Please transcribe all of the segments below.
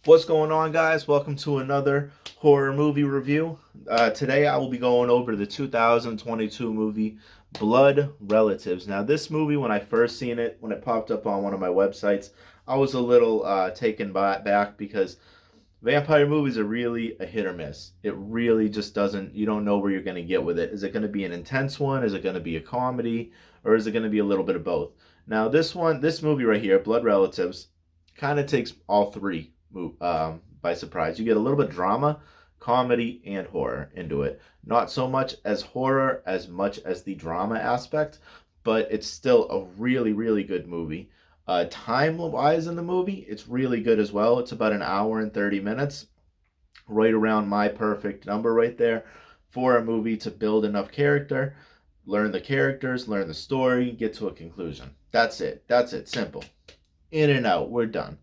What's going on, guys? Welcome to another horror movie review. Today I will be going over the 2022 movie Blood Relatives. Now, this movie, when I first seen it, when it popped up on one of my websites, I was a little taken back because vampire movies are really a hit or miss. It really just doesn't, you don't know where you're going to get with it. Is it going to be an intense one? Is it going to be a comedy? Or is it going to be a little bit of both? Now, this movie right here, Blood Relatives, kind of takes all three by surprise. You get a little bit of drama, comedy, and horror into it. Not so much as horror as much as the drama aspect, but it's still a really, really good movie. Time wise in the movie, it's really good as well. It's about an hour and 30 minutes, right around my perfect number right there for a movie to build enough character, learn the characters, learn the story, get to a conclusion. That's it. That's it. Simple. In and out. We're done.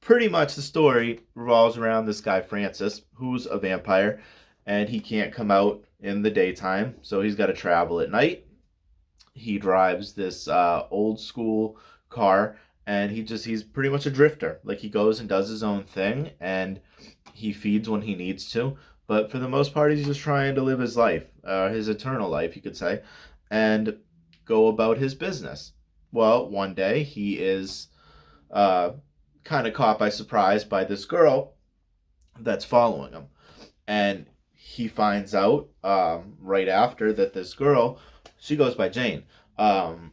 Pretty much the story revolves around this guy, Francis, who's a vampire, and he can't come out in the daytime, so he's got to travel at night. He drives this old school car, and he's pretty much a drifter. Like, he goes and does his own thing, and he feeds when he needs to, but for the most part he's just trying to live his life, his eternal life, you could say, and go about his business. Well, one day he is uh, kind of caught by surprise by this girl that's following him, and he finds out right after that this girl, she goes by Jane. Um,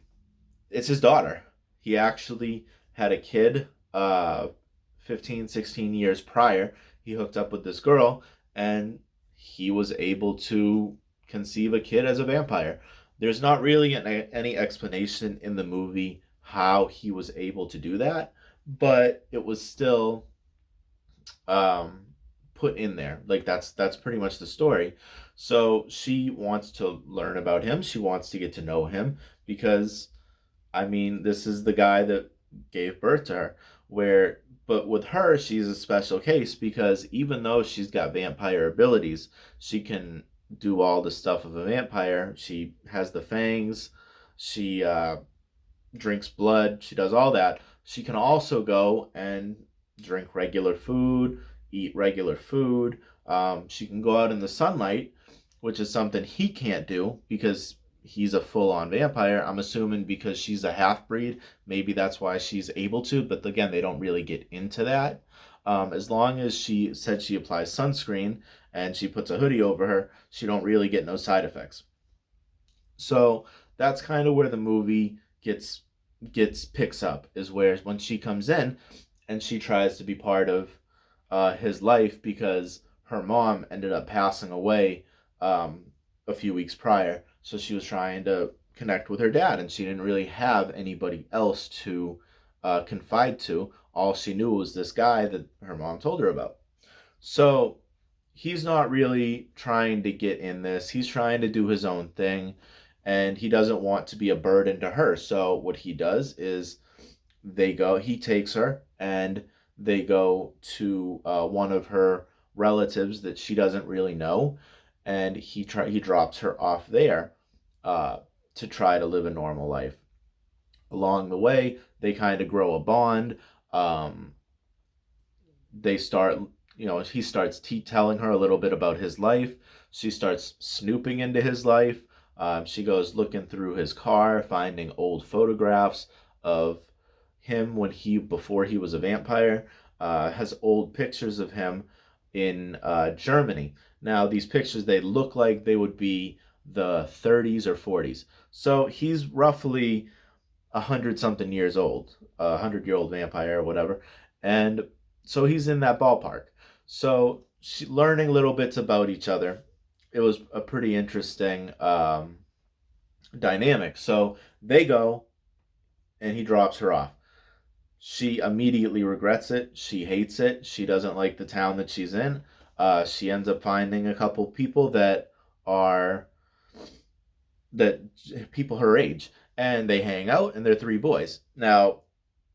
it's his daughter. He actually had a kid 15, 16 years prior. He hooked up with this girl, and he was able to conceive a kid as a vampire. There's not really any explanation in the movie how he was able to do that, but it was still um, put in there. Like, that's pretty much the story. So she wants to learn about him. She wants to get to know him because, I mean, this is the guy that gave birth to her. But with her, she's a special case because even though she's got vampire abilities, she can do all the stuff of a vampire. She has the fangs. She drinks blood. She does all that. She can also go and drink regular food, eat regular food. She can go out in the sunlight, which is something he can't do because he's a full on vampire. I'm assuming because she's a half breed, maybe that's why she's able to. But again, they don't really get into that. As long as she said she applies sunscreen and she puts a hoodie over her, she don't really get no side effects. So that's kind of where the movie gets picks up, is where when she comes in and she tries to be part of his life because her mom ended up passing away a few weeks prior. So she was trying to connect with her dad, and she didn't really have anybody else to confide to. All she knew was this guy that her mom told her about. So he's not really trying to get in this. He's trying to do his own thing, and he doesn't want to be a burden to her. So what he does is he takes her and they go to one of her relatives that she doesn't really know, and he drops her off there uh, to try to live a normal life. Along the way, they kind of grow a bond. Um, they start, he starts telling her a little bit about his life. She starts snooping into his life. She goes looking through his car, finding old photographs of him before he was a vampire. Has old pictures of him in Germany. Now, these pictures, they look like they would be the 30s or 40s. So he's roughly 100 something years old, 100-year-old vampire or whatever. And so he's in that ballpark. So learning little bits about each other, it was a pretty interesting dynamic. So they go, and he drops her off. She immediately regrets it. She hates it. She doesn't like the town that she's in. She ends up finding a couple people are that people her age, and they hang out, and they're three boys. Now,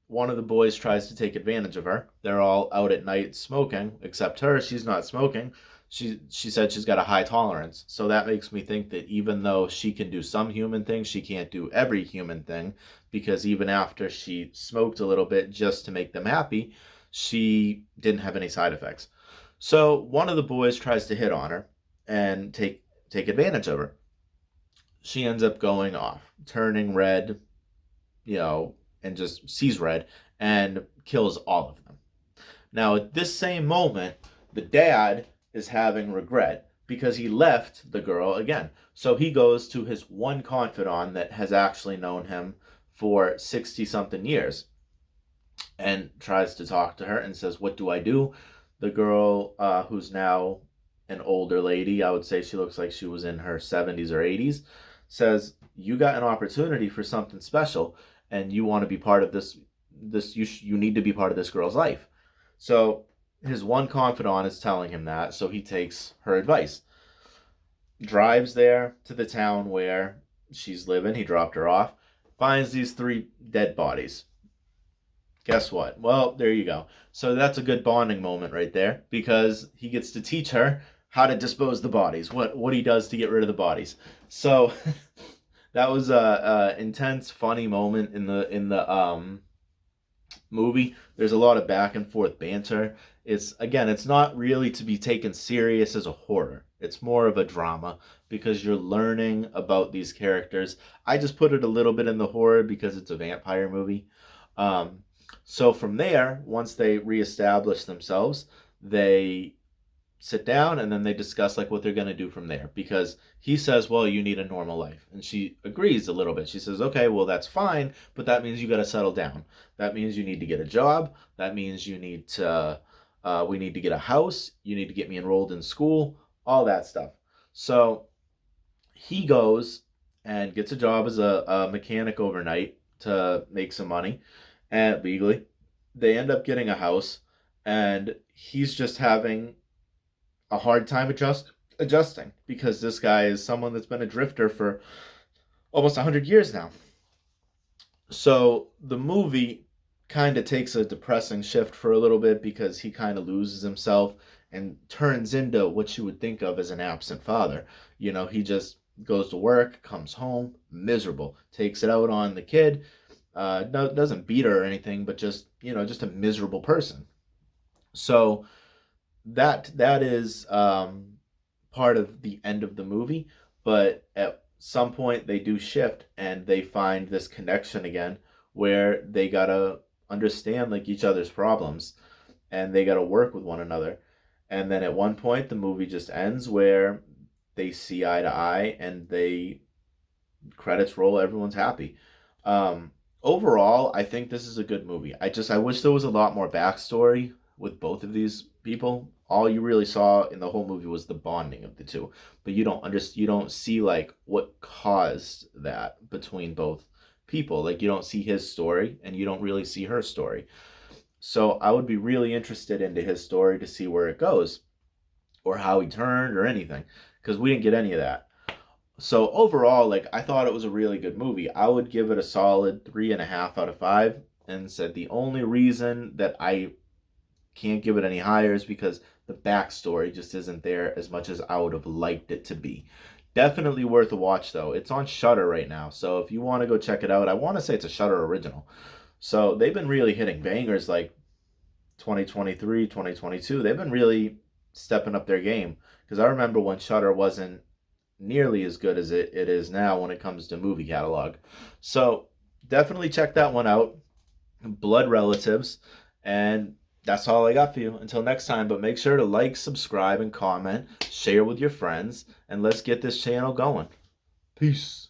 one of the boys tries to take advantage of her. They're all out at night smoking, except her. She's not smoking. She said she's got a high tolerance. So that makes me think that even though she can do some human things, she can't do every human thing, because even after she smoked a little bit just to make them happy, she didn't have any side effects. So one of the boys tries to hit on her and take advantage of her. She ends up going off, turning red, and just sees red and kills all of them. Now, at this same moment, the dad is having regret because he left the girl again. So he goes to his one confidant that has actually known him for 60 something years and tries to talk to her and says, "What do I do?" The girl, who's now an older lady, I would say she looks like she was in her 70s or 80s, says, "You got an opportunity for something special, and you want to be part of this. You need to be part of this girl's life." So his one confidant is telling him that, so he takes her advice. Drives there to the town where she's living. He dropped her off. Finds these 3 dead bodies. Guess what? Well, there you go. So that's a good bonding moment right there because he gets to teach her how to dispose the bodies, what he does to get rid of the bodies. So that was a intense, funny moment in the movie. There's a lot of back and forth banter. It's not really to be taken serious as a horror. It's more of a drama because you're learning about these characters. I just put it a little bit in the horror because it's a vampire movie. So from there, once they reestablish themselves, they sit down and then they discuss like what they're going to do from there because he says, "Well, you need a normal life." And she agrees a little bit. She says, "Okay, well, that's fine, but that means you got to settle down. That means you need to get a job. That means you need to we need to get a house. You need to get me enrolled in school, all that stuff." So he goes and gets a job as a mechanic overnight to make some money and legally. They end up getting a house and he's just having a hard time adjusting because this guy is someone that's been a drifter for almost 100 years now. So the movie kind of takes a depressing shift for a little bit because he kind of loses himself and turns into what you would think of as an absent father. He just goes to work, comes home, miserable, takes it out on the kid. No, doesn't beat her or anything, but just just a miserable person. So that is part of the end of the movie. But at some point they do shift and they find this connection again, where they gotta understand like each other's problems, and they gotta work with one another. And then at one point the movie just ends where they see eye to eye and they credits roll. Everyone's happy. Overall, I think this is a good movie. I wish there was a lot more backstory with both of these people. All you really saw in the whole movie was the bonding of the two, but you don't see like what caused that between both people. Like you don't see his story and you don't really see her story. So I would be really interested into his story to see where it goes or how he turned or anything, because we didn't get any of that. So overall, like I thought it was a really good movie. I would give it a solid 3.5 out of 5, and said the only reason that I can't give it any higher is because the backstory just isn't there as much as I would have liked it to be. Definitely worth a watch though. It's on Shudder right now, so if you want to go check it out, I want to say it's a Shudder original. So they've been really hitting bangers like 2023, 2022. They've been really stepping up their game because I remember when Shudder wasn't nearly as good as it is now when it comes to movie catalog. So definitely check that one out. Blood Relatives. And that's all I got for you. Until next time, but make sure to like, subscribe, and comment, share with your friends, and let's get this channel going. Peace.